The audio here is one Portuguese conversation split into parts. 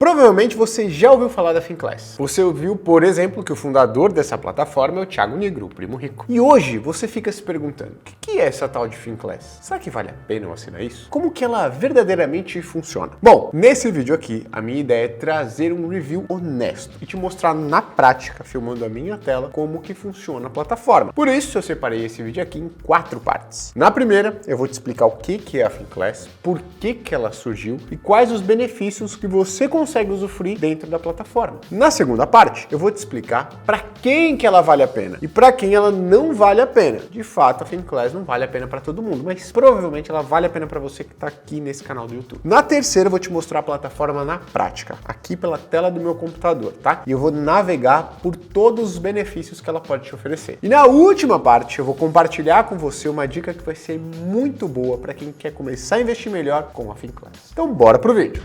Provavelmente você já ouviu falar da Finclass. Você ouviu, por exemplo, que o fundador dessa plataforma é o Thiago Nigro, o primo rico. E hoje você fica se perguntando, o que é essa tal de Finclass? Será que vale a pena eu assinar isso? Como que ela verdadeiramente funciona? Bom, nesse vídeo aqui, a minha ideia é trazer um review honesto e te mostrar na prática, filmando a minha tela, como que funciona a plataforma. Por isso, eu separei esse vídeo aqui em 4 partes. Na primeira, eu vou te explicar o que é a Finclass, por que ela surgiu e quais os benefícios que você consegue usufruir dentro da plataforma. Na segunda parte, eu vou te explicar para quem que ela vale a pena e para quem ela não vale a pena. De fato, a Finclass não vale a pena para todo mundo, mas provavelmente ela vale a pena para você que está aqui nesse canal do YouTube. Na terceira, eu vou te mostrar a plataforma na prática, aqui pela tela do meu computador, tá? E eu vou navegar por todos os benefícios que ela pode te oferecer. E na última parte, eu vou compartilhar com você uma dica que vai ser muito boa para quem quer começar a investir melhor com a Finclass. Então, bora pro vídeo.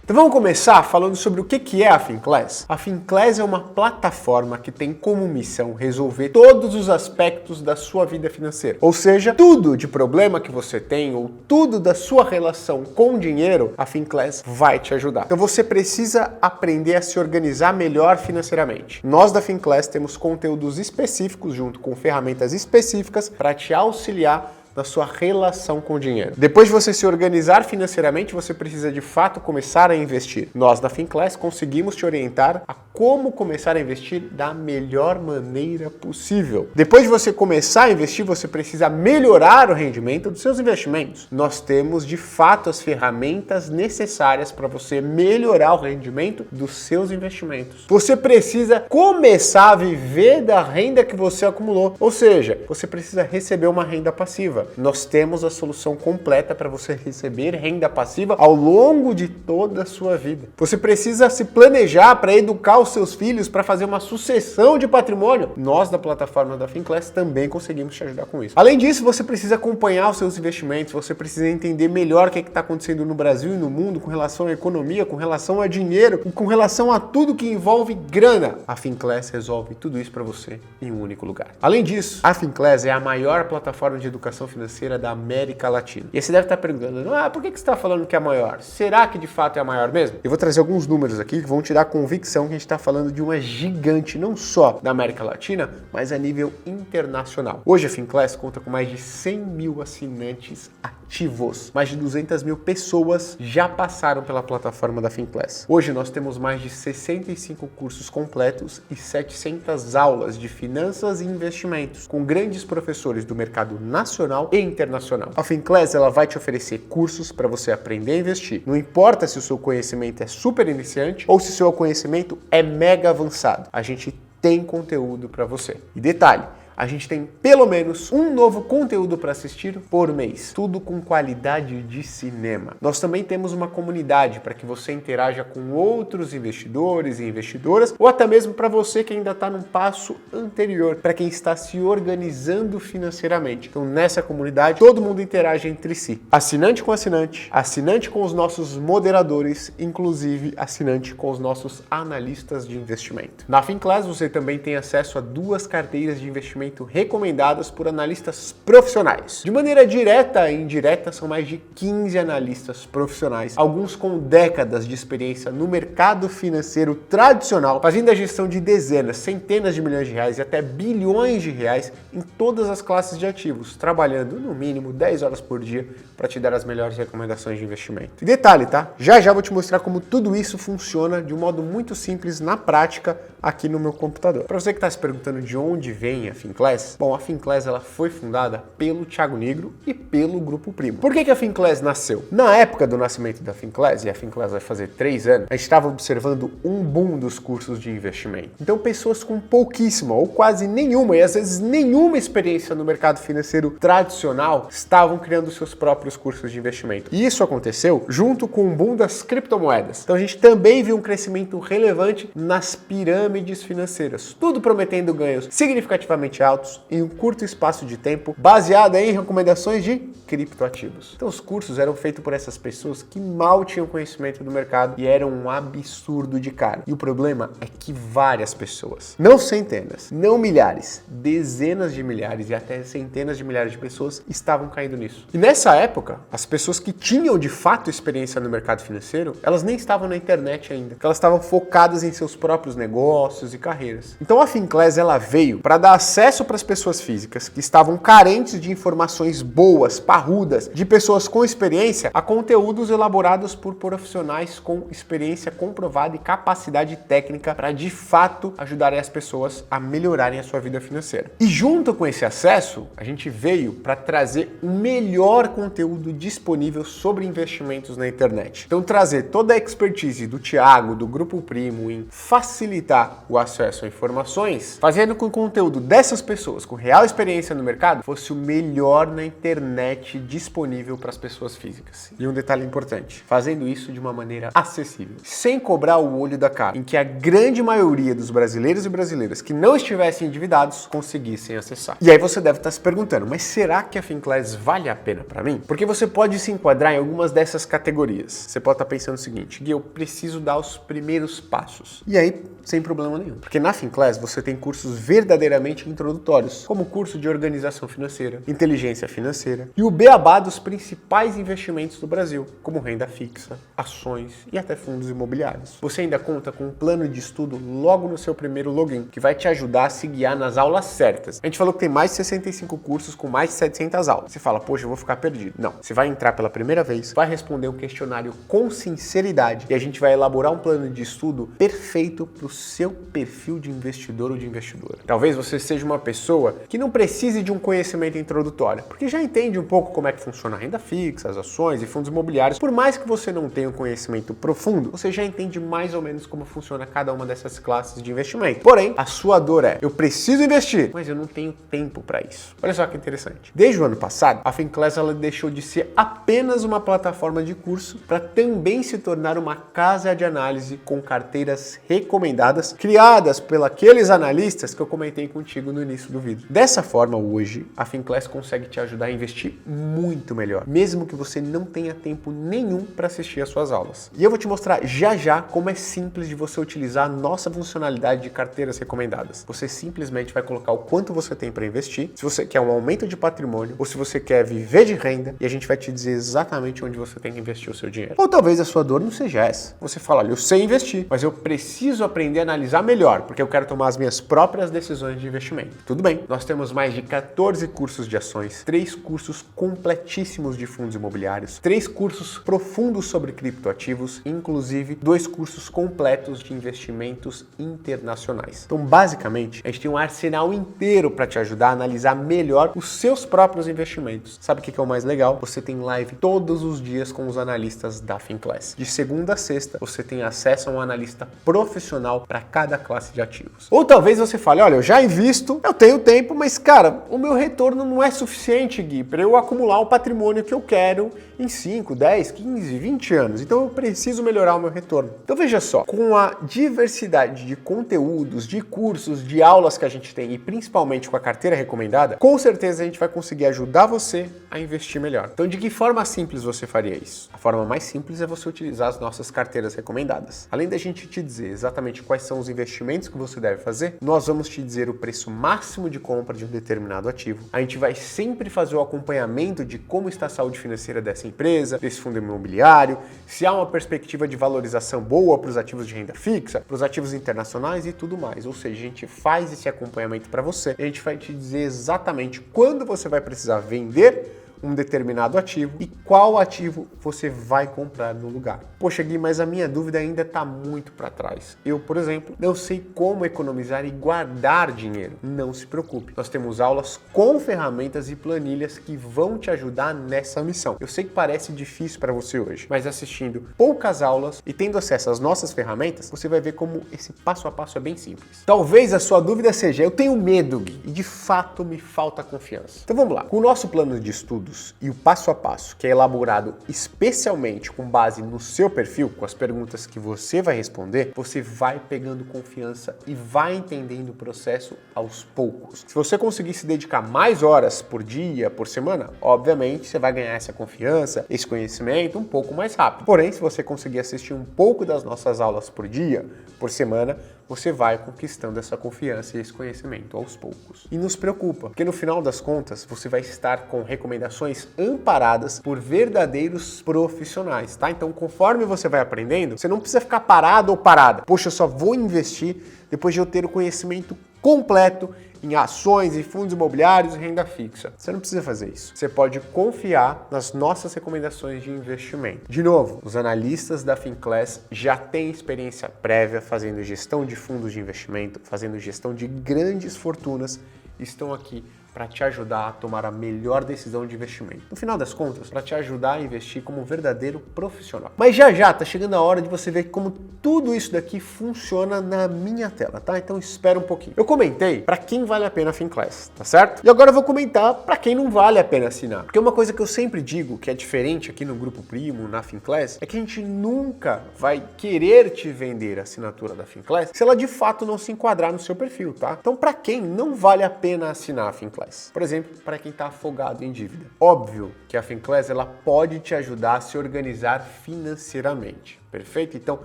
Então vamos começar falando sobre o que é a Finclass. A Finclass é uma plataforma que tem como missão resolver todos os aspectos da sua vida financeira. Ou seja, tudo de problema que você tem ou tudo da sua relação com o dinheiro, a Finclass vai te ajudar. Então você precisa aprender a se organizar melhor financeiramente. Nós da Finclass temos conteúdos específicos junto com ferramentas específicas para te auxiliar na sua relação com o dinheiro. Depois de você se organizar financeiramente, você precisa de fato começar a investir. Nós da Finclass conseguimos te orientar a como começar a investir da melhor maneira possível. Depois de você começar a investir, você precisa melhorar o rendimento dos seus investimentos. Nós temos de fato as ferramentas necessárias para você melhorar o rendimento dos seus investimentos. Você precisa começar a viver da renda que você acumulou, ou seja, você precisa receber uma renda passiva. Nós temos a solução completa para você receber renda passiva ao longo de toda a sua vida. Você precisa se planejar para educar os seus filhos para fazer uma sucessão de patrimônio. Nós da plataforma da Finclass também conseguimos te ajudar com isso. Além disso, você precisa acompanhar os seus investimentos, você precisa entender melhor o que está acontecendo no Brasil e no mundo com relação à economia, com relação a dinheiro e com relação a tudo que envolve grana. A Finclass resolve tudo isso para você em um único lugar. Além disso, a Finclass é a maior plataforma de educação financeira da América Latina. E você deve estar perguntando, por que você está falando que é a maior? Será que de fato é a maior mesmo? Eu vou trazer alguns números aqui que vão te dar convicção que a gente está falando de uma gigante, não só da América Latina, mas a nível internacional. Hoje a Finclass conta com mais de 100 mil assinantes ativos. Mais de 200 mil pessoas já passaram pela plataforma da Finclass. Hoje nós temos mais de 65 cursos completos e 700 aulas de finanças e investimentos, com grandes professores do mercado nacional e internacional. A Finclass ela vai te oferecer cursos para você aprender a investir. Não importa se o seu conhecimento é super iniciante ou se o seu conhecimento é mega avançado. A gente tem conteúdo para você. E detalhe, a gente tem pelo menos um novo conteúdo para assistir por mês, tudo com qualidade de cinema. Nós também temos uma comunidade para que você interaja com outros investidores e investidoras, ou até mesmo para você que ainda está num passo anterior, para quem está se organizando financeiramente. Então nessa comunidade todo mundo interage entre si, assinante com os nossos moderadores, inclusive assinante com os nossos analistas de investimento. Na Finclass você também tem acesso a 2 carteiras de investimento recomendadas por analistas profissionais. De maneira direta e indireta, são mais de 15 analistas profissionais, alguns com décadas de experiência no mercado financeiro tradicional, fazendo a gestão de dezenas, centenas de milhões de reais e até bilhões de reais em todas as classes de ativos, trabalhando no mínimo 10 horas por dia para te dar as melhores recomendações de investimento. E detalhe, tá? Já vou te mostrar como tudo isso funciona de um modo muito simples na prática aqui no meu computador. Para você que está se perguntando de onde vem a Finclass, bom, a Finclass ela foi fundada pelo Thiago Nigro e pelo Grupo Primo. Por que a Finclass nasceu? Na época do nascimento da Finclass, e a Finclass vai fazer 3 anos, a gente estava observando um boom dos cursos de investimento. Então pessoas com pouquíssima ou quase nenhuma e às vezes nenhuma experiência no mercado financeiro tradicional estavam criando seus próprios cursos de investimento. E isso aconteceu junto com o boom das criptomoedas. Então a gente também viu um crescimento relevante nas pirâmides financeiras, tudo prometendo ganhos significativamente extremamente altos em um curto espaço de tempo, baseada em recomendações de criptoativos. Então os cursos eram feitos por essas pessoas que mal tinham conhecimento do mercado e eram um absurdo de caro. E o problema é que várias pessoas, não centenas, não milhares, dezenas de milhares e até centenas de milhares de pessoas estavam caindo nisso. E nessa época, as pessoas que tinham de fato experiência no mercado financeiro, elas nem estavam na internet ainda, porque elas estavam focadas em seus próprios negócios e carreiras. Então a Finclass ela veio para dar acesso para as pessoas físicas que estavam carentes de informações boas, parrudas, de pessoas com experiência, a conteúdos elaborados por profissionais com experiência comprovada e capacidade técnica para de fato ajudarem as pessoas a melhorarem a sua vida financeira. E junto com esse acesso, a gente veio para trazer o melhor conteúdo disponível sobre investimentos na internet. Então trazer toda a expertise do Thiago, do Grupo Primo em facilitar o acesso a informações, fazendo com que o conteúdo dessas pessoas com real experiência no mercado fosse o melhor na internet disponível para as pessoas físicas. E um detalhe importante, fazendo isso de uma maneira acessível, sem cobrar o olho da cara, em que a grande maioria dos brasileiros e brasileiras que não estivessem endividados conseguissem acessar. E aí você deve estar se perguntando, mas será que a Finclass vale a pena para mim? Porque você pode se enquadrar em algumas dessas categorias. Você pode estar pensando o seguinte, Gui, eu preciso dar os primeiros passos. E aí, sem problema nenhum. Porque na Finclass você tem cursos verdadeiramente introdutórios, como o curso de organização financeira, inteligência financeira e o beabá dos principais investimentos do Brasil, como renda fixa, ações e até fundos imobiliários. Você ainda conta com um plano de estudo logo no seu primeiro login, que vai te ajudar a se guiar nas aulas certas. A gente falou que tem mais de 65 cursos com mais de 700 aulas. Você fala, poxa, eu vou ficar perdido. Não, você vai entrar pela primeira vez, vai responder um questionário com sinceridade e a gente vai elaborar um plano de estudo perfeito para o seu perfil de investidor ou de investidora. Talvez você seja uma pessoa que não precise de um conhecimento introdutório, porque já entende um pouco como é que funciona a renda fixa, as ações e fundos imobiliários. Por mais que você não tenha um conhecimento profundo, você já entende mais ou menos como funciona cada uma dessas classes de investimento. Porém, a sua dor é, eu preciso investir, mas eu não tenho tempo para isso. Olha só que interessante. Desde o ano passado, a Finclass ela deixou de ser apenas uma plataforma de curso para também se tornar uma casa de análise com carteiras recomendadas, criadas pelos analistas que eu comentei contigo no início do vídeo. Dessa forma, hoje, a Finclass consegue te ajudar a investir muito melhor, mesmo que você não tenha tempo nenhum para assistir às suas aulas. E eu vou te mostrar já já como é simples de você utilizar a nossa funcionalidade de carteiras recomendadas. Você simplesmente vai colocar o quanto você tem para investir, se você quer um aumento de patrimônio ou se você quer viver de renda, e a gente vai te dizer exatamente onde você tem que investir o seu dinheiro. Ou talvez a sua dor não seja essa. Você fala, olha, eu sei investir, mas eu preciso aprender a analisar melhor, porque eu quero tomar as minhas próprias decisões de investimento. Tudo bem, nós temos mais de 14 cursos de ações, 3 cursos completíssimos de fundos imobiliários, 3 cursos profundos sobre criptoativos, inclusive 2 cursos completos de investimentos internacionais. Então, basicamente, a gente tem um arsenal inteiro para te ajudar a analisar melhor os seus próprios investimentos. Sabe o que é o mais legal? Você tem live todos os dias com os analistas da Finclass. De segunda a sexta, você tem acesso a um analista profissional para cada classe de ativos. Ou talvez você fale, olha, eu já invisto, eu tenho tempo, mas cara, o meu retorno não é suficiente, Gui, para eu acumular o patrimônio que eu quero em 5, 10, 15, 20 anos. Então eu preciso melhorar o meu retorno. Então veja só, com a diversidade de conteúdos, de cursos, de aulas que a gente tem e principalmente com a carteira recomendada, com certeza a gente vai conseguir ajudar você a investir melhor. Então de que forma simples você faria isso? A forma mais simples é você utilizar as nossas carteiras recomendadas. Além da gente te dizer exatamente quais são os investimentos que você deve fazer, nós vamos te dizer o preço máximo de compra de um determinado ativo. A gente vai sempre fazer o acompanhamento de como está a saúde financeira dessa empresa, desse fundo imobiliário, se há uma perspectiva de valorização boa para os ativos de renda fixa, para os ativos internacionais e tudo mais. Ou seja, a gente faz esse acompanhamento para você e a gente vai te dizer exatamente quando você vai precisar vender um determinado ativo e qual ativo você vai comprar no lugar. Poxa, Gui, mas a minha dúvida ainda está muito para trás. Eu, por exemplo, não sei como economizar e guardar dinheiro. Não se preocupe. Nós temos aulas com ferramentas e planilhas que vão te ajudar nessa missão. Eu sei que parece difícil para você hoje, mas assistindo poucas aulas e tendo acesso às nossas ferramentas, você vai ver como esse passo a passo é bem simples. Talvez a sua dúvida seja, eu tenho medo, Gui, e de fato me falta confiança. Então vamos lá. Com o nosso plano de estudo, estudos e o passo a passo, que é elaborado especialmente com base no seu perfil, com as perguntas que você vai responder, você vai pegando confiança e vai entendendo o processo aos poucos. Se você conseguir se dedicar mais horas por dia, por semana, obviamente você vai ganhar essa confiança, esse conhecimento um pouco mais rápido. Porém, se você conseguir assistir um pouco das nossas aulas por dia, por semana, você vai conquistando essa confiança e esse conhecimento aos poucos. E não se preocupa, porque no final das contas você vai estar com recomendações amparadas por verdadeiros profissionais, tá? Então, conforme você vai aprendendo, você não precisa ficar parado ou parada. Poxa, eu só vou investir depois de eu ter o conhecimento completo em ações e fundos imobiliários e renda fixa. Você não precisa fazer isso. Você pode confiar nas nossas recomendações de investimento. De novo, os analistas da Finclass já têm experiência prévia fazendo gestão de fundos de investimento, fazendo gestão de grandes fortunas e estão aqui para te ajudar a tomar a melhor decisão de investimento. No final das contas, para te ajudar a investir como um verdadeiro profissional. Mas já tá chegando a hora de você ver como tudo isso daqui funciona na minha tela, tá? Então espera um pouquinho. Eu comentei para quem vale a pena a Finclass, tá certo? E agora eu vou comentar para quem não vale a pena assinar. Porque uma coisa que eu sempre digo que é diferente aqui no Grupo Primo, na Finclass, é que a gente nunca vai querer te vender a assinatura da Finclass se ela de fato não se enquadrar no seu perfil, tá? Então para quem não vale a pena assinar a Finclass? Por exemplo, para quem está afogado em dívida. Óbvio que a Finclass ela pode te ajudar a se organizar financeiramente. Perfeito? Então,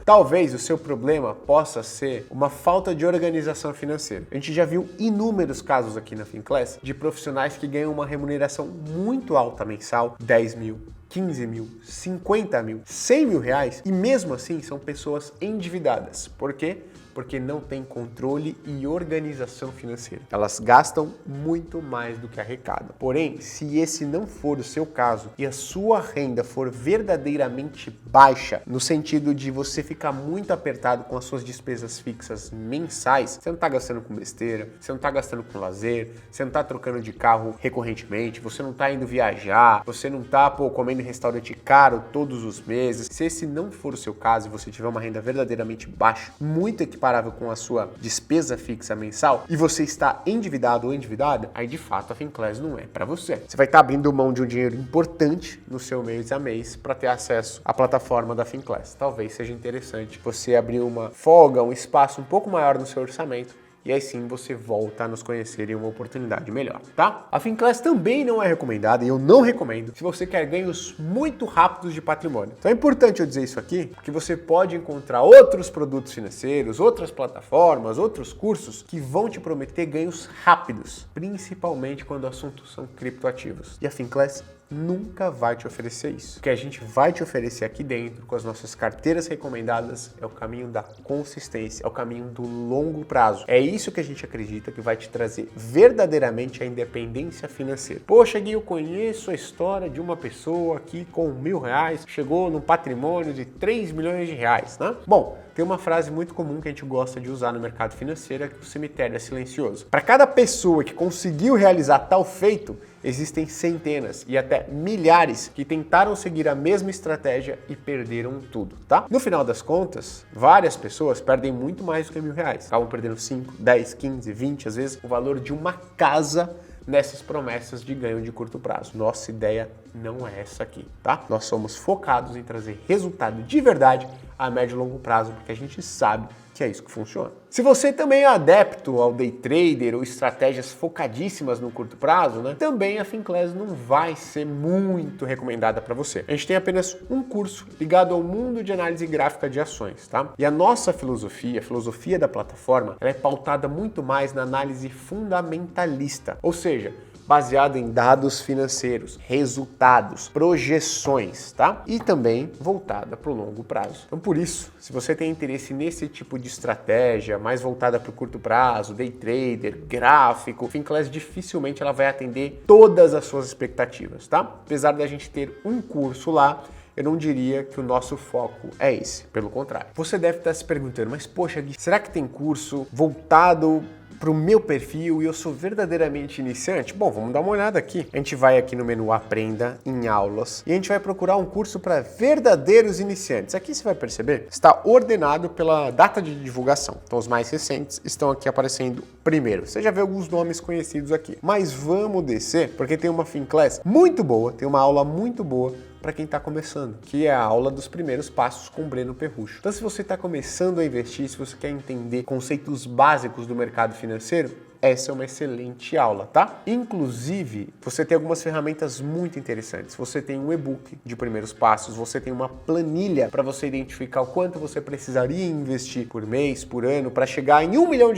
talvez o seu problema possa ser uma falta de organização financeira. A gente já viu inúmeros casos aqui na Finclass de profissionais que ganham uma remuneração muito alta mensal, 10 mil, 15 mil, 50 mil, 100 mil reais, e mesmo assim são pessoas endividadas. Por quê? Porque não tem controle e organização financeira. Elas gastam muito mais do que arrecadam. Porém, se esse não for o seu caso e a sua renda for verdadeiramente baixa, no sentido de você ficar muito apertado com as suas despesas fixas mensais, você não está gastando com besteira, você não está gastando com lazer, você não está trocando de carro recorrentemente, você não está indo viajar, você não está comendo em restaurante caro todos os meses. Se esse não for o seu caso e você tiver uma renda verdadeiramente baixa, muito equiparável com a sua despesa fixa mensal e você está endividado ou endividada, aí de fato a Finclass não é para você. Você vai estar abrindo mão de um dinheiro importante no seu mês a mês para ter acesso à plataforma da Finclass. Talvez seja interessante você abrir uma folga, um espaço um pouco maior no seu orçamento. E aí sim você volta a nos conhecer em uma oportunidade melhor, tá? A Finclass também não é recomendada e eu não recomendo se você quer ganhos muito rápidos de patrimônio. Então é importante eu dizer isso aqui, porque você pode encontrar outros produtos financeiros, outras plataformas, outros cursos que vão te prometer ganhos rápidos, principalmente quando o assunto são criptoativos. E a Finclass nunca vai te oferecer isso. O que a gente vai te oferecer aqui dentro, com as nossas carteiras recomendadas, é o caminho da consistência, é o caminho do longo prazo. É isso que a gente acredita que vai te trazer verdadeiramente a independência financeira. Poxa, Gui, eu conheço a história de uma pessoa que com R$1.000 chegou num patrimônio de 3 milhões de reais, né? Bom, tem uma frase muito comum que a gente gosta de usar no mercado financeiro, é que o cemitério é silencioso. Para cada pessoa que conseguiu realizar tal feito, existem centenas e até milhares que tentaram seguir a mesma estratégia e perderam tudo, tá? No final das contas, várias pessoas perdem muito mais do que R$1.000. Acabam perdendo 5, 10, 15, 20, às vezes o valor de uma casa nessas promessas de ganho de curto prazo. Nossa ideia não é essa aqui, tá? Nós somos focados em trazer resultado de verdade a médio e longo prazo, porque a gente sabe que é isso que funciona. Se você também é adepto ao day trader ou estratégias focadíssimas no curto prazo, né? Também a Finclass não vai ser muito recomendada para você. A gente tem apenas um curso ligado ao mundo de análise gráfica de ações, tá? E a nossa filosofia, a filosofia da plataforma, ela é pautada muito mais na análise fundamentalista, ou seja, baseado em dados financeiros, resultados, projeções, tá? E também voltada para o longo prazo. Então, por isso, se você tem interesse nesse tipo de estratégia, mais voltada para o curto prazo, day trader, gráfico, Finclass dificilmente ela vai atender todas as suas expectativas, tá? Apesar da gente ter um curso lá, eu não diria que o nosso foco é esse, pelo contrário. Você deve estar se perguntando, mas poxa, Gui, será que tem curso voltado para o meu perfil e eu sou verdadeiramente iniciante? Bom, vamos dar uma olhada aqui. A gente vai aqui no menu Aprenda em Aulas e a gente vai procurar um curso para verdadeiros iniciantes. Aqui você vai perceber, está ordenado pela data de divulgação. Então os mais recentes estão aqui aparecendo primeiro. Você já vê alguns nomes conhecidos aqui. Mas vamos descer, porque tem uma Finclass muito boa, tem uma aula muito boa para quem está começando, que é a aula dos primeiros passos com Breno Perrucho. Então, se você está começando a investir, se você quer entender conceitos básicos do mercado financeiro, essa é uma excelente aula, tá? Inclusive, você tem algumas ferramentas muito interessantes. Você tem um e-book de primeiros passos, você tem uma planilha para você identificar o quanto você precisaria investir por mês, por ano, para chegar em R$1 milhão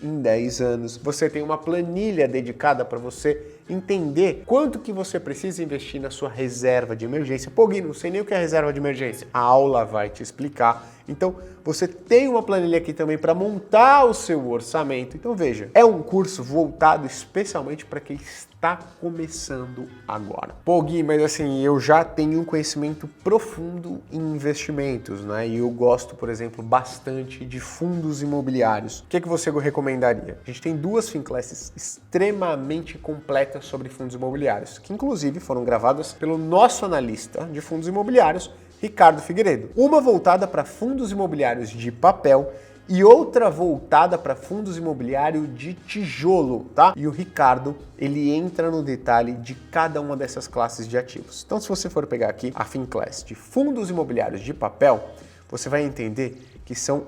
em 10 anos. Você tem uma planilha dedicada para você entender quanto que você precisa investir na sua reserva de emergência. Pô, Gui, não sei nem o que é reserva de emergência. A aula vai te explicar. Então, você tem uma planilha aqui também para montar o seu orçamento. Então, veja, é um curso voltado especialmente para quem está começando agora. Pô, Gui, mas assim, eu já tenho um conhecimento profundo em investimentos, né? E eu gosto, por exemplo, bastante de fundos imobiliários. O que você recomendaria? A gente tem duas Finclasses extremamente completas sobre fundos imobiliários, que inclusive foram gravadas pelo nosso analista de fundos imobiliários, Ricardo Figueiredo. Uma voltada para fundos imobiliários de papel e outra voltada para fundos imobiliários de tijolo, tá? E o Ricardo, ele entra no detalhe de cada uma dessas classes de ativos. Então, se você for pegar aqui a Finclass de fundos imobiliários de papel, você vai entender que são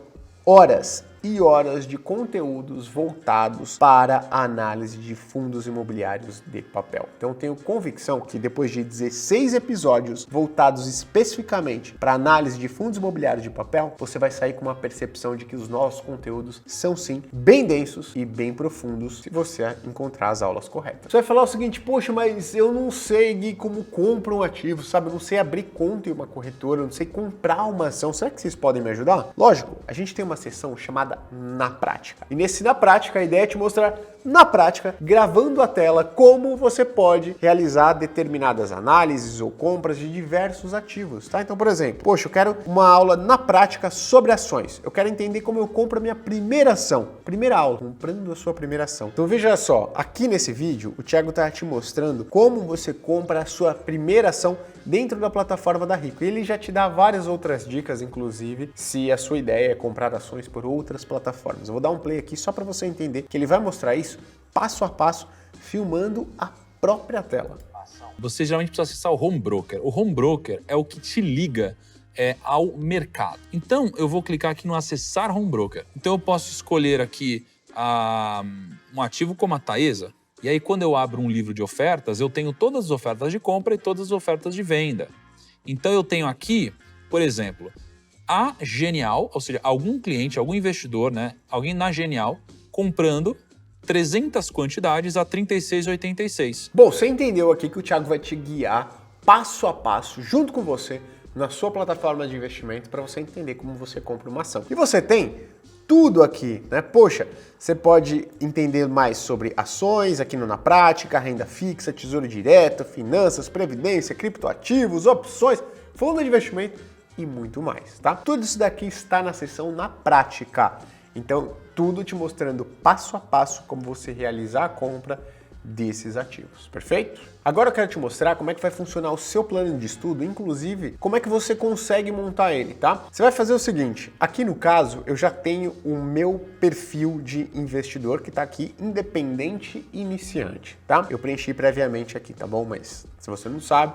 horas e horas de conteúdos voltados para a análise de fundos imobiliários de papel. Então eu tenho convicção que depois de 16 episódios voltados especificamente para análise de fundos imobiliários de papel, você vai sair com uma percepção de que os nossos conteúdos são sim bem densos e bem profundos se você encontrar as aulas corretas. Você vai falar o seguinte: poxa, mas eu não sei, Gui, como compra um ativo, sabe? Eu não sei abrir conta em uma corretora, eu não sei comprar uma ação. Será que vocês podem me ajudar? Lógico, a gente tem uma sessão chamada Na Prática. E nesse Na Prática, a ideia é te mostrar na prática, gravando a tela, como você pode realizar determinadas análises ou compras de diversos ativos, tá? Então, por exemplo, poxa, eu quero uma aula na prática sobre ações. Eu quero entender como eu compro a minha primeira ação. Primeira aula, comprando a sua primeira ação. Então, veja só, aqui nesse vídeo, o Thiago está te mostrando como você compra a sua primeira ação dentro da plataforma da Rico. E ele já te dá várias outras dicas, inclusive, se a sua ideia é comprar ações por outras plataformas. Eu vou dar um play aqui só para você entender que ele vai mostrar isso passo a passo, filmando a própria tela. Você geralmente precisa acessar o Home Broker. O Home Broker é o que te liga ao mercado. Então, eu vou clicar aqui no Acessar Home Broker. Então, eu posso escolher aqui um ativo como a Taesa. E aí, quando eu abro um livro de ofertas, eu tenho todas as ofertas de compra e todas as ofertas de venda. Então, eu tenho aqui, por exemplo, a Genial, ou seja, algum cliente, algum investidor, né, alguém na Genial, comprando 300 quantidades a R$ 36,86. Bom, você entendeu aqui que o Thiago vai te guiar passo a passo, junto com você, na sua plataforma de investimento, para você entender como você compra uma ação. E você tem tudo aqui, né? Poxa, você pode entender mais sobre ações aqui no Na Prática, renda fixa, tesouro direto, finanças, previdência, criptoativos, opções, fundo de investimento e muito mais, tá? Tudo isso daqui está na seção Na Prática. Então, tudo te mostrando passo a passo como você realizar a compra desses ativos, perfeito? Agora eu quero te mostrar como é que vai funcionar o seu plano de estudo, inclusive como é que você consegue montar ele, tá? Você vai fazer o seguinte, aqui no caso eu já tenho o meu perfil de investidor que está aqui, independente iniciante, tá? Eu preenchi previamente aqui, tá bom? Mas se você não sabe,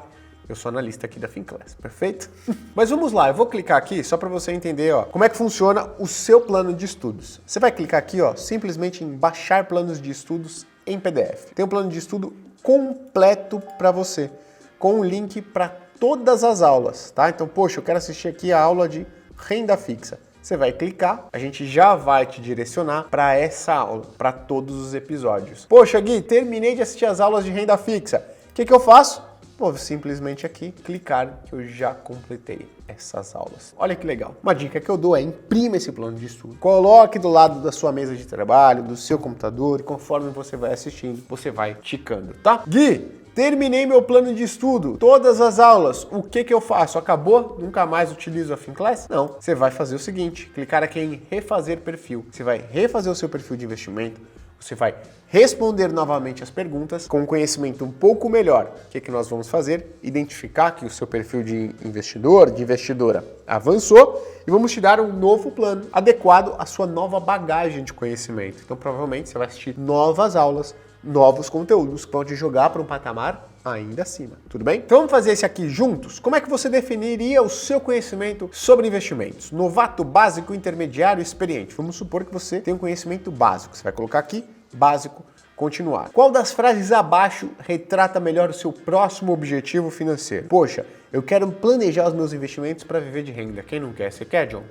eu sou analista aqui da Finclass, perfeito? Mas vamos lá, eu vou clicar aqui só para você entender, ó, como é que funciona o seu plano de estudos. Você vai clicar aqui, ó, simplesmente em baixar planos de estudos em PDF. Tem um plano de estudo completo para você, com um link para todas as aulas, tá? Então, poxa, eu quero assistir aqui a aula de renda fixa. Você vai clicar, a gente já vai te direcionar para essa aula, para todos os episódios. Poxa, Gui, terminei de assistir as aulas de renda fixa. O que eu faço? Vou simplesmente aqui clicar que eu já completei essas aulas. Olha que legal. Uma dica que eu dou é imprima esse plano de estudo. Coloque do lado da sua mesa de trabalho, do seu computador, e conforme você vai assistindo, você vai ticando, tá? Gui, terminei meu plano de estudo, todas as aulas, o que eu faço? Acabou? Nunca mais utilizo a Finclass? Não. Você vai fazer o seguinte, clicar aqui em refazer perfil. Você vai refazer o seu perfil de investimento, Você vai responder novamente as perguntas com um conhecimento um pouco melhor. O que nós vamos fazer? Identificar que o seu perfil de investidor, de investidora avançou e vamos te dar um novo plano adequado à sua nova bagagem de conhecimento. Então, provavelmente, você vai assistir novas aulas, novos conteúdos que vão te jogar para um patamar ainda acima, tudo bem? Então vamos fazer esse aqui juntos? Como é que você definiria o seu conhecimento sobre investimentos? Novato, básico, intermediário, experiente. Vamos supor que você tem um conhecimento básico. Você vai colocar aqui, básico, continuar. Qual das frases abaixo retrata melhor o seu próximo objetivo financeiro? Poxa, eu quero planejar os meus investimentos para viver de renda. Quem não quer? Você quer, John?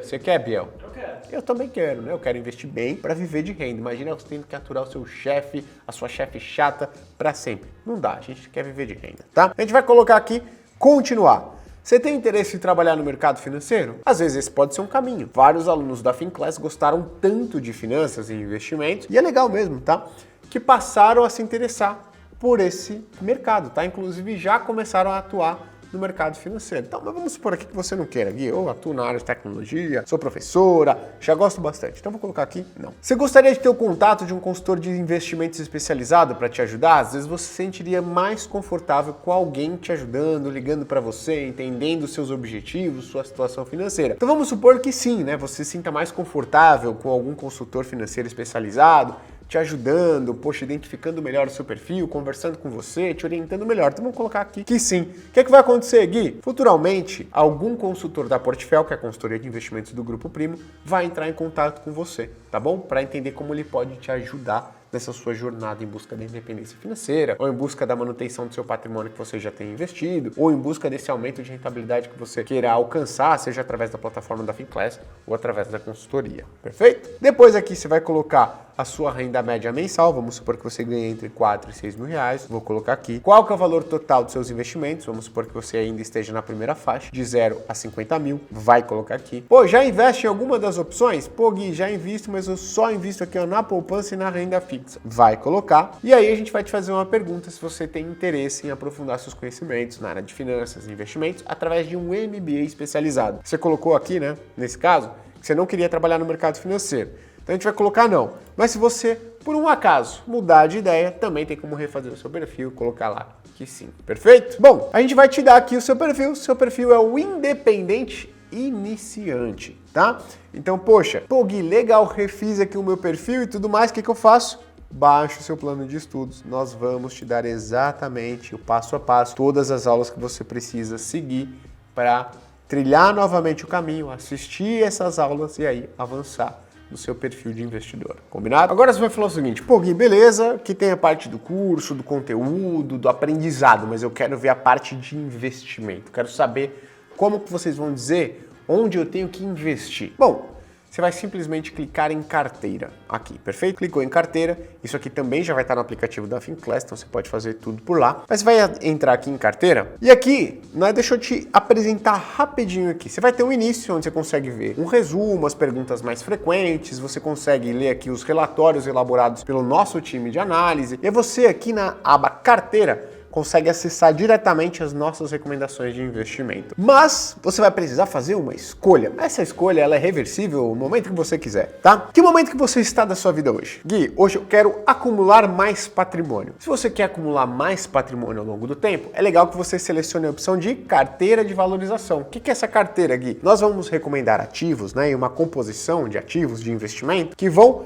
Você quer, Biel? Eu quero. Eu também quero, né? Eu quero investir bem para viver de renda. Imagina você tendo que aturar o seu chefe, a sua chefe chata para sempre. Não dá, a gente quer viver de renda, tá? A gente vai colocar aqui, continuar. Você tem interesse em trabalhar no mercado financeiro? Às vezes esse pode ser um caminho. Vários alunos da FinClass gostaram tanto de finanças e investimentos, e é legal mesmo, tá? Que passaram a se interessar por esse mercado, tá? Inclusive já começaram a atuar no mercado financeiro. Então, mas vamos supor aqui que você não queira, Gui, eu atuo na área de tecnologia, sou professora, já gosto bastante. Então vou colocar aqui, não. Você gostaria de ter o contato de um consultor de investimentos especializado para te ajudar? Às vezes você se sentiria mais confortável com alguém te ajudando, ligando para você, entendendo os seus objetivos, sua situação financeira. Então vamos supor que sim, né? Você se sinta mais confortável com algum consultor financeiro especializado, te ajudando, poxa, identificando melhor o seu perfil, conversando com você, te orientando melhor. Então vamos colocar aqui que sim. O que é que vai acontecer, Gui? Futuramente, algum consultor da Portfel, que é a consultoria de investimentos do Grupo Primo, vai entrar em contato com você, tá bom? Para entender como ele pode te ajudar nessa sua jornada em busca da independência financeira, ou em busca da manutenção do seu patrimônio que você já tem investido, ou em busca desse aumento de rentabilidade que você queira alcançar, seja através da plataforma da FinClass ou através da consultoria. Perfeito? Depois aqui você vai colocar a sua renda média mensal, vamos supor que você ganha entre 4 e 6 mil reais, vou colocar aqui. Qual que é o valor total dos seus investimentos? Vamos supor que você ainda esteja na primeira faixa, de 0 a 50 mil, vai colocar aqui. Pô, já investe em alguma das opções? Pô, Gui, já invisto, mas eu só invisto aqui ó, na poupança e na renda fixa. Vai colocar. E aí a gente vai te fazer uma pergunta se você tem interesse em aprofundar seus conhecimentos na área de finanças e investimentos através de um MBA especializado. Você colocou aqui, né, nesse caso, que você não queria trabalhar no mercado financeiro. Então a gente vai colocar não. Mas se você, por um acaso, mudar de ideia, também tem como refazer o seu perfil, colocar lá que sim. Perfeito? Bom, a gente vai te dar aqui o seu perfil. Seu perfil é o independente iniciante, tá? Então, poxa, pô, Gui, legal, refiz aqui o meu perfil e tudo mais, o que eu faço? Baixe o seu plano de estudos. Nós vamos te dar exatamente o passo a passo, todas as aulas que você precisa seguir para trilhar novamente o caminho, assistir essas aulas e aí avançar no seu perfil de investidor, combinado? Agora você vai falar o seguinte, pô Gui, beleza, que tem a parte do curso, do conteúdo, do aprendizado, mas eu quero ver a parte de investimento, quero saber como que vocês vão dizer onde eu tenho que investir. Bom, você vai simplesmente clicar em carteira aqui, perfeito? Clicou em carteira, isso aqui também já vai estar no aplicativo da FinClass, então você pode fazer tudo por lá. Mas você vai entrar aqui em carteira e aqui, deixa eu te apresentar rapidinho aqui. Você vai ter um início onde você consegue ver um resumo, as perguntas mais frequentes, você consegue ler aqui os relatórios elaborados pelo nosso time de análise. E você aqui na aba carteira consegue acessar diretamente as nossas recomendações de investimento. Mas você vai precisar fazer uma escolha. Essa escolha ela é reversível no momento que você quiser, tá? Que momento que você está da sua vida hoje? Gui, hoje eu quero acumular mais patrimônio. Se você quer acumular mais patrimônio ao longo do tempo, é legal que você selecione a opção de carteira de valorização. O que é essa carteira, Gui? Nós vamos recomendar ativos, né, e uma composição de ativos de investimento que vão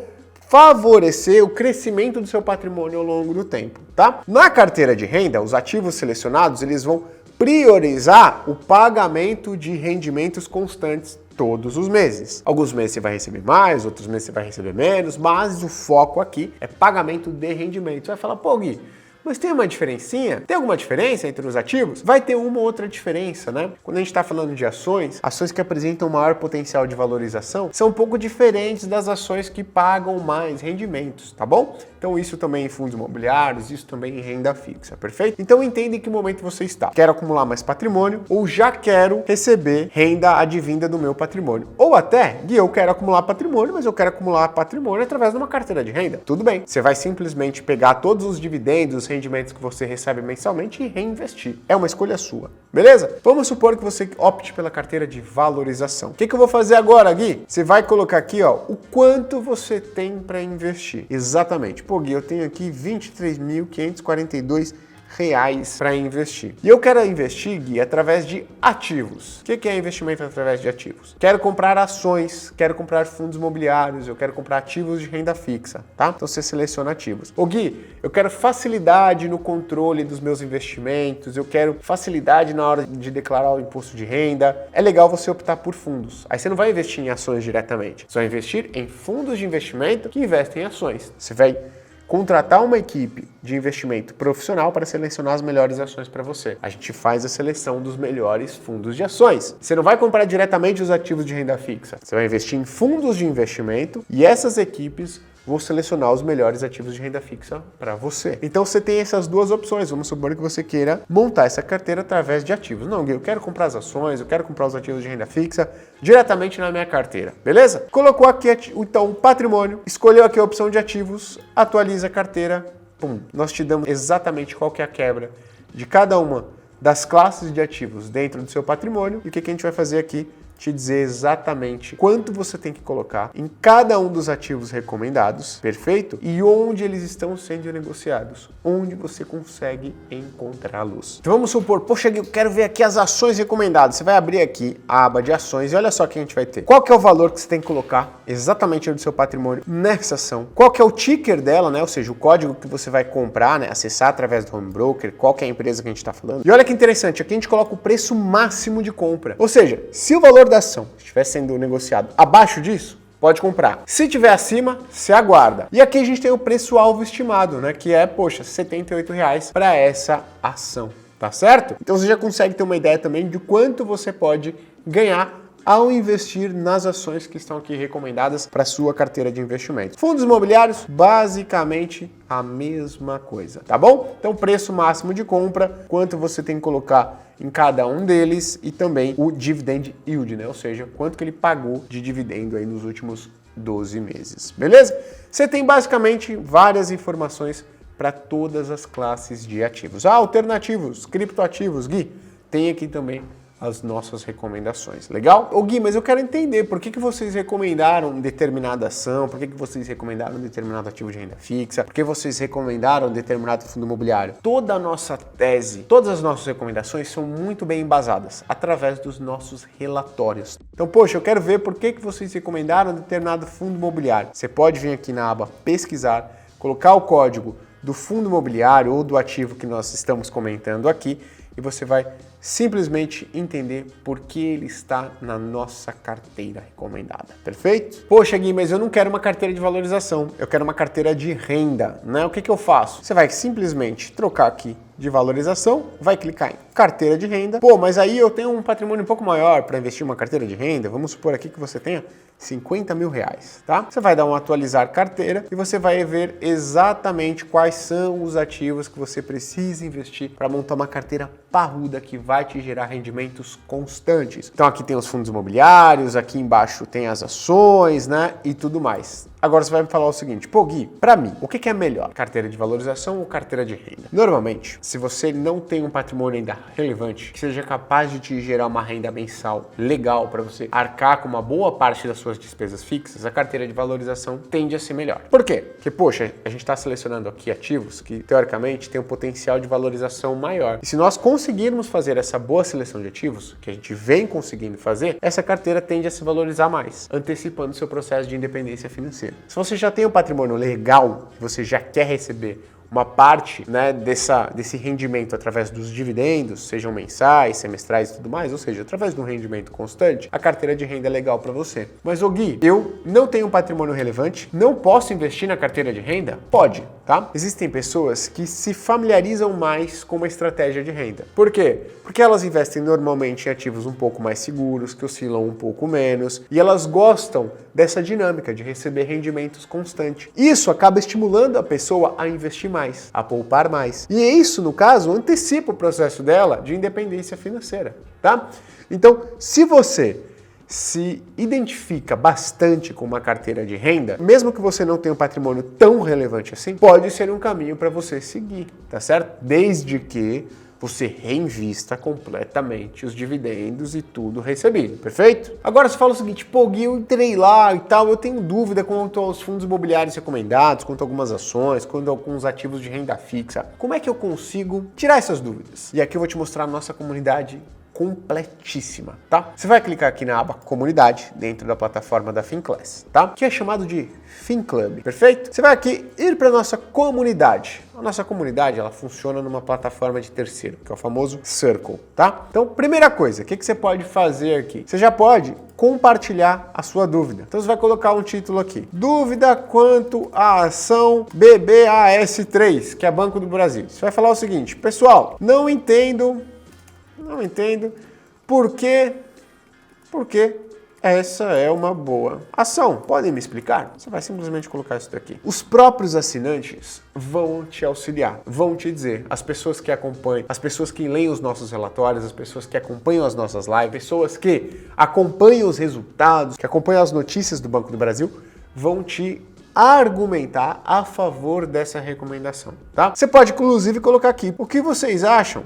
favorecer o crescimento do seu patrimônio ao longo do tempo, tá? Na carteira de renda, os ativos selecionados, eles vão priorizar o pagamento de rendimentos constantes todos os meses. Alguns meses você vai receber mais, outros meses você vai receber menos, mas o foco aqui é pagamento de rendimentos. Você vai falar, pô Gui, mas tem uma diferencinha? Tem alguma diferença entre os ativos? Vai ter uma ou outra diferença, né? Quando a gente está falando de ações que apresentam maior potencial de valorização são um pouco diferentes das ações que pagam mais rendimentos, tá bom? Então isso também em fundos imobiliários, isso também em renda fixa, perfeito? Então entenda em que momento você está. Quero acumular mais patrimônio ou já quero receber renda advinda do meu patrimônio? Ou até, Gui, eu quero acumular patrimônio, mas eu quero acumular patrimônio através de uma carteira de renda. Tudo bem, você vai simplesmente pegar todos os dividendos, rendimentos que você recebe mensalmente e reinvestir. É uma escolha sua, beleza? Vamos supor que você opte pela carteira de valorização. O que eu vou fazer agora, Gui? Você vai colocar aqui, ó, o quanto você tem para investir. Exatamente. Pô, Gui, eu tenho aqui R$23.542 para investir. E eu quero investir, Gui, através de ativos. O que é investimento através de ativos? Quero comprar ações, quero comprar fundos imobiliários, eu quero comprar ativos de renda fixa, tá? Então você seleciona ativos. Ô Gui, eu quero facilidade no controle dos meus investimentos, eu quero facilidade na hora de declarar o imposto de renda. É legal você optar por fundos. Aí você não vai investir em ações diretamente, você vai investir em fundos de investimento que investem em ações. Você vai contratar uma equipe de investimento profissional para selecionar as melhores ações para você. A gente faz a seleção dos melhores fundos de ações. Você não vai comprar diretamente os ativos de renda fixa. Você vai investir em fundos de investimento e essas equipes vão selecionar os melhores ativos de renda fixa para você. Então você tem essas duas opções. Vamos supor que você queira montar essa carteira através de ativos. Não, eu quero comprar as ações, eu quero comprar os ativos de renda fixa diretamente na minha carteira, beleza? Colocou aqui então o patrimônio, escolheu aqui a opção de ativos, atualiza a carteira, pum. Nós te damos exatamente qual que é a quebra de cada uma das classes de ativos dentro do seu patrimônio. E o que a gente vai fazer aqui? Te dizer exatamente quanto você tem que colocar em cada um dos ativos recomendados, perfeito? E onde eles estão sendo negociados, onde você consegue encontrá-los. Então vamos supor, poxa, eu quero ver aqui as ações recomendadas. Você vai abrir aqui a aba de ações e olha só o que a gente vai ter. Qual que é o valor que você tem que colocar exatamente do seu patrimônio nessa ação? Qual que é o ticker dela, né? Ou seja, o código que você vai comprar, né? Acessar através do home broker, qual que é a empresa que a gente está falando. E olha que interessante, aqui a gente coloca o preço máximo de compra. Ou seja, se o valor da ação estiver sendo negociado abaixo disso, pode comprar. Se tiver acima, se aguarda. E aqui a gente tem o preço-alvo estimado, né? Que é, poxa, R$78 para essa ação, tá certo? Então você já consegue ter uma ideia também de quanto você pode ganhar ao investir nas ações que estão aqui recomendadas para sua carteira de investimentos. Fundos imobiliários, basicamente a mesma coisa, tá bom? Então, preço máximo de compra, quanto você tem que colocar em cada um deles e também o dividend yield, né? Ou seja, quanto que ele pagou de dividendo aí nos últimos 12 meses, beleza? Você tem basicamente várias informações para todas as classes de ativos. Alternativos, criptoativos, Gui, tem aqui também as nossas recomendações. Legal? Ô Gui, mas eu quero entender por que vocês recomendaram determinada ação, por que vocês recomendaram determinado ativo de renda fixa, por que vocês recomendaram determinado fundo imobiliário. Toda a nossa tese, todas as nossas recomendações são muito bem embasadas através dos nossos relatórios. Então, poxa, eu quero ver por que vocês recomendaram determinado fundo imobiliário. Você pode vir aqui na aba pesquisar, colocar o código do fundo imobiliário ou do ativo que nós estamos comentando aqui e você vai simplesmente entender por que ele está na nossa carteira recomendada, perfeito? Poxa, Gui, mas eu não quero uma carteira de valorização, eu quero uma carteira de renda, né? O que eu faço? Você vai simplesmente trocar aqui de valorização, vai clicar em carteira de renda. Pô, mas aí eu tenho um patrimônio um pouco maior para investir em uma carteira de renda, vamos supor aqui que você tenha R$50 mil, tá? Você vai dar um atualizar carteira e você vai ver exatamente quais são os ativos que você precisa investir para montar uma carteira parruda que vai te gerar rendimentos constantes. Então aqui tem os fundos imobiliários, aqui embaixo tem as ações, né? E tudo mais. Agora você vai me falar o seguinte, pô Gui, para mim, o que é melhor? Carteira de valorização ou carteira de renda? Normalmente, se você não tem um patrimônio ainda relevante, que seja capaz de te gerar uma renda mensal legal para você arcar com uma boa parte das suas despesas fixas, a carteira de valorização tende a ser melhor. Por quê? Porque, poxa, a gente está selecionando aqui ativos que, teoricamente, têm um potencial de valorização maior. E se nós conseguirmos fazer essa boa seleção de ativos, que a gente vem conseguindo fazer, essa carteira tende a se valorizar mais, antecipando seu processo de independência financeira. Se você já tem um patrimônio legal, você já quer receber uma parte, né, desse rendimento através dos dividendos, sejam mensais, semestrais e tudo mais, ou seja, através de um rendimento constante, a carteira de renda é legal para você. Mas, ô Gui, eu não tenho um patrimônio relevante, não posso investir na carteira de renda? Pode, tá? Existem pessoas que se familiarizam mais com uma estratégia de renda. Por quê? Porque elas investem normalmente em ativos um pouco mais seguros, que oscilam um pouco menos, e elas gostam dessa dinâmica de receber rendimentos constantes. Isso acaba estimulando a pessoa a investir mais, a poupar mais. E isso, no caso, antecipa o processo dela de independência financeira, tá? Então, se você se identifica bastante com uma carteira de renda, mesmo que você não tenha um patrimônio tão relevante assim, pode ser um caminho para você seguir, tá certo? Desde que você reinvista completamente os dividendos e tudo recebido, perfeito? Agora você fala o seguinte, pô, Gui, eu entrei lá e tal, eu tenho dúvida quanto aos fundos imobiliários recomendados, quanto a algumas ações, quanto a alguns ativos de renda fixa. Como é que eu consigo tirar essas dúvidas? E aqui eu vou te mostrar a nossa comunidade completíssima, tá? Você vai clicar aqui na aba Comunidade, dentro da plataforma da Finclass, tá? Que é chamado de FinClub, perfeito? Você vai aqui ir para nossa comunidade. A nossa comunidade, ela funciona numa plataforma de terceiro, que é o famoso Circle, tá? Então, primeira coisa, o que você pode fazer aqui? Você já pode compartilhar a sua dúvida. Então, você vai colocar um título aqui. Dúvida quanto à ação BBAS3, que é Banco do Brasil. Você vai falar o seguinte, pessoal, não entendo porque essa é uma boa ação. Podem me explicar? Você vai simplesmente colocar isso daqui. Os próprios assinantes vão te auxiliar, vão te dizer, as pessoas que acompanham, as pessoas que leem os nossos relatórios, as pessoas que acompanham as nossas lives, pessoas que acompanham os resultados, que acompanham as notícias do Banco do Brasil, vão te argumentar a favor dessa recomendação, tá? Você pode, inclusive, colocar aqui, o que vocês acham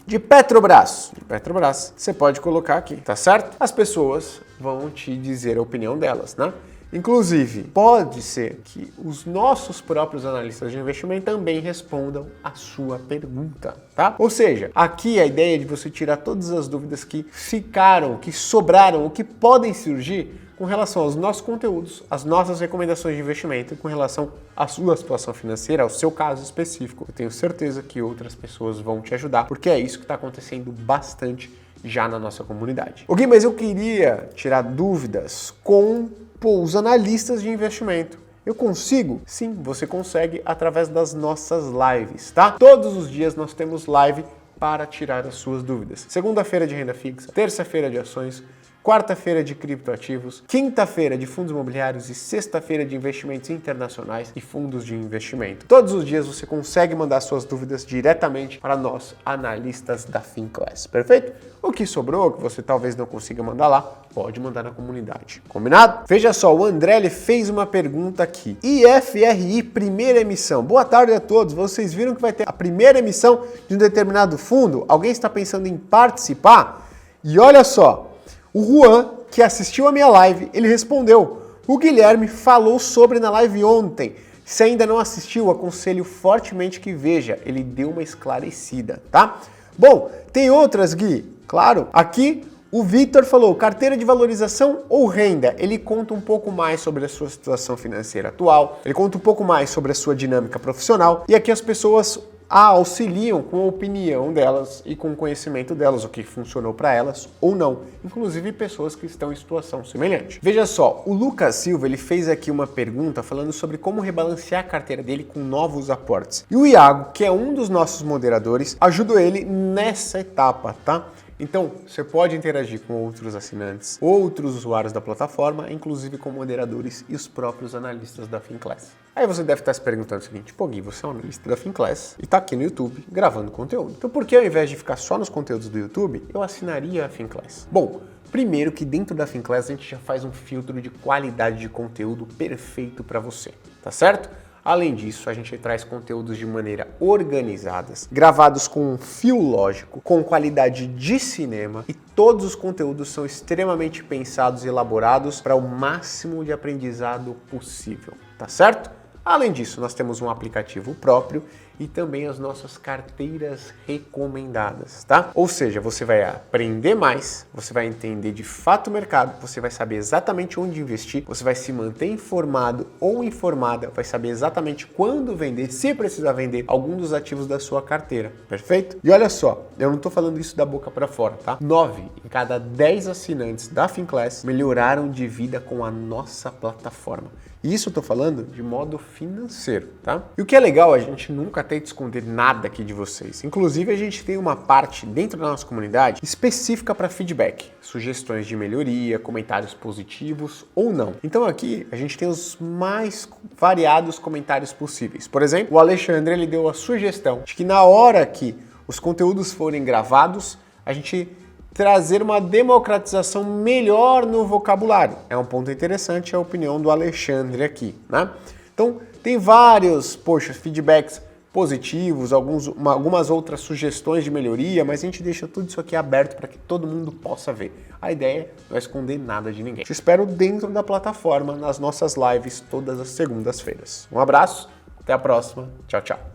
de Petrobras. De Petrobras, você pode colocar aqui, tá certo? As pessoas vão te dizer a opinião delas, né? Inclusive, pode ser que os nossos próprios analistas de investimento também respondam a sua pergunta, tá? Ou seja, aqui a ideia é de você tirar todas as dúvidas que ficaram, que sobraram, ou que podem surgir com relação aos nossos conteúdos, às nossas recomendações de investimento, com relação à sua situação financeira, ao seu caso específico. Eu tenho certeza que outras pessoas vão te ajudar, porque é isso que está acontecendo bastante já na nossa comunidade. Ok, mas eu queria tirar dúvidas com os analistas de investimento. Eu consigo? Sim, você consegue através das nossas lives, tá? Todos os dias nós temos live para tirar as suas dúvidas. Segunda-feira de renda fixa, terça-feira de ações, quarta-feira de criptoativos, quinta-feira de fundos imobiliários e sexta-feira de investimentos internacionais e fundos de investimento. Todos os dias você consegue mandar suas dúvidas diretamente para nós, analistas da Finclass, perfeito? O que sobrou, que você talvez não consiga mandar lá, pode mandar na comunidade. Combinado? Veja só, o André ele fez uma pergunta aqui. IFRI, primeira emissão. Boa tarde a todos. Vocês viram que vai ter a primeira emissão de um determinado fundo? Alguém está pensando em participar? E olha só, o Juan, que assistiu a minha live, ele respondeu. O Guilherme falou sobre na live ontem. Se ainda não assistiu, aconselho fortemente que veja. Ele deu uma esclarecida, tá? Bom, tem outras, Gui? Claro. Aqui, o Victor falou, carteira de valorização ou renda? Ele conta um pouco mais sobre a sua situação financeira atual, ele conta um pouco mais sobre a sua dinâmica profissional, e aqui as pessoas auxiliam com a opinião delas e com o conhecimento delas, o que funcionou para elas ou não, inclusive pessoas que estão em situação semelhante. Veja só, o Lucas Silva ele fez aqui uma pergunta falando sobre como rebalancear a carteira dele com novos aportes. E o Iago, que é um dos nossos moderadores, ajudou ele nessa etapa, tá? Então, você pode interagir com outros assinantes, outros usuários da plataforma, inclusive com moderadores e os próprios analistas da Finclass. Aí você deve estar se perguntando o seguinte, pô Gui, você é um analista da Finclass e está aqui no YouTube gravando conteúdo. Então por que ao invés de ficar só nos conteúdos do YouTube, eu assinaria a Finclass? Bom, primeiro que dentro da Finclass a gente já faz um filtro de qualidade de conteúdo perfeito para você, tá certo? Além disso, a gente traz conteúdos de maneira organizadas, gravados com um fio lógico, com qualidade de cinema e todos os conteúdos são extremamente pensados e elaborados para o máximo de aprendizado possível, tá certo? Além disso, nós temos um aplicativo próprio e também as nossas carteiras recomendadas, tá? Ou seja, você vai aprender mais, você vai entender de fato o mercado, você vai saber exatamente onde investir, você vai se manter informado ou informada, vai saber exatamente quando vender, se precisar vender algum dos ativos da sua carteira, perfeito? E olha só, eu não tô falando isso da boca para fora, tá? 9 em cada 10 assinantes da Finclass melhoraram de vida com a nossa plataforma. E isso eu tô falando de modo financeiro, tá? E o que é legal, a gente nunca tenta esconder nada aqui de vocês. Inclusive, a gente tem uma parte dentro da nossa comunidade específica para feedback, sugestões de melhoria, comentários positivos ou não. Então aqui a gente tem os mais variados comentários possíveis. Por exemplo, o Alexandre ele deu a sugestão de que na hora que os conteúdos forem gravados, a gente trazer uma democratização melhor no vocabulário. É um ponto interessante a opinião do Alexandre aqui, né? Então, tem vários, feedbacks positivos, algumas outras sugestões de melhoria, mas a gente deixa tudo isso aqui aberto para que todo mundo possa ver. A ideia não é esconder nada de ninguém. Te espero dentro da plataforma, nas nossas lives, todas as segundas-feiras. Um abraço, até a próxima, tchau, tchau.